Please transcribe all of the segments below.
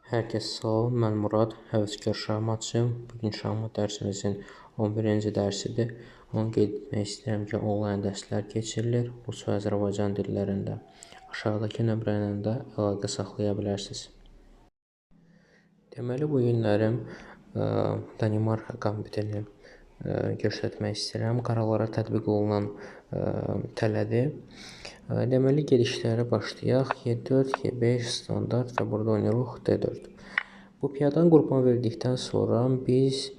Hər kəs sağ ol, mən Murad, həvəskar şahmatçıyım. Bugün şahmat dərsimizin 11-ci dərsidir. Onu qeyd etmək istəyirəm ki, onlayn dərslər keçirilir rus və Azərbaycan dillərində. Aşağıdakı nömrə ilə də əlaqə saxlaya bilərsiniz. Deməli, bu günlərim Danimarka kompüterini göstərmək istəyirəm. Qaralara tətbiq olunan tələdir. Deməli, gedişlərə başlayaq. Y4, Y5, standart və burada oynayırıq D4. Bu piyadanı qurban verdikdən sonra biz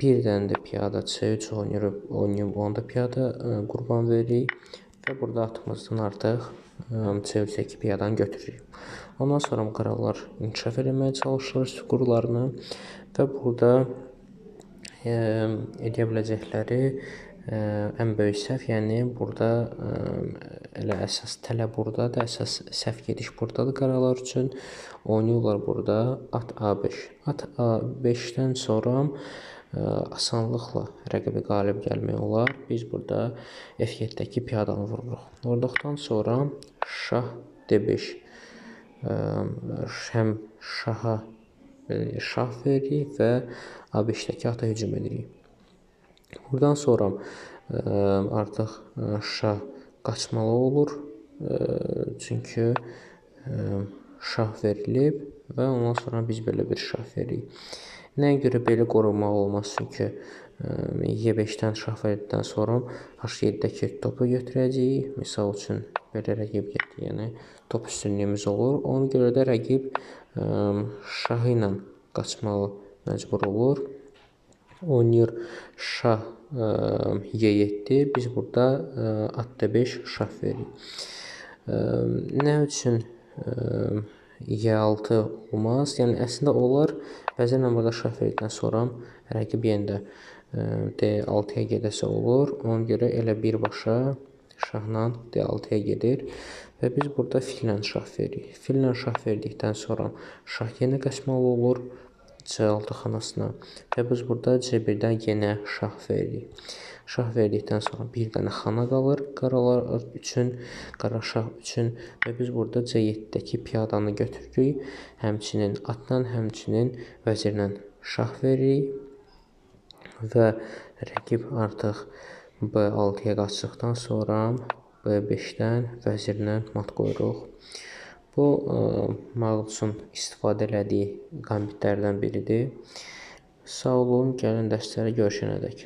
bir dənə də piyada C3 oynayıb onda piyada qurban veririk və burada atımızdan artıq C3-dəki piyadanı götürürük. Ondan sonra qaralar inkişaf eləməyə çalışır süqurlarını və burada edə biləcəkləri ən böyük səhv, yəni burada elə əsas tələb burdadır, əsas səhv gediş burdadır qaralar üçün. Oynayırlar burada at A5. At A5-dən sonra asanlıqla rəqibi qalib gəlmək olar. Biz burada F7-dəki piyadanı vururuq. Vurduqdan sonra şah D5. Həm şaha şah veririk və A5-dəki ata hücum edirik. Buradan sonra artıq şah qaçmalı olur. Çünki şah verilib və ondan sonra biz belə bir şah veririk. Nəyə görə belə qorumaq olmaz? Çünki Y5-dən şah verdikdən sonra H7-dəki topu götürəcəyik. Misal üçün belə rəqib getdi, yəni top üstünlüyümüz olur. Ona görə də rəqib şahı ilə qaçmalı məcbur olur. Oynayır şah Y7, biz burada at D5 şah veririk. Nə üçün Y6 olmaz? Yəni əslində olar, vəzirlə burada şah verdikdən sonra rəqib yenə də D6-ya gedəsə olur. Ona görə elə birbaşa şahla D6-ya gedir və biz burada fillə şah veririk. Fillə şah verdikdən sonra şah yenə qaçmalı olur C6 xanasına və biz burada C1-dən yenə şah veririk. Şah verdikdən sonra bir dənə xana qalır qaralar üçün, qara şah üçün və biz burada C7-dəki piyadanı götürürük. Həmçinin atla, həmçinin vəzirlə şah veririk və rəqib artıq B6-ya qaçdıqdan sonra B5-dən vəzirlə mat qoyuruq. Bu, Magnus'un istifadə elədiyi kompüterlərdən biridir. Sağ olun, gəlin dərslərə görüşənədək.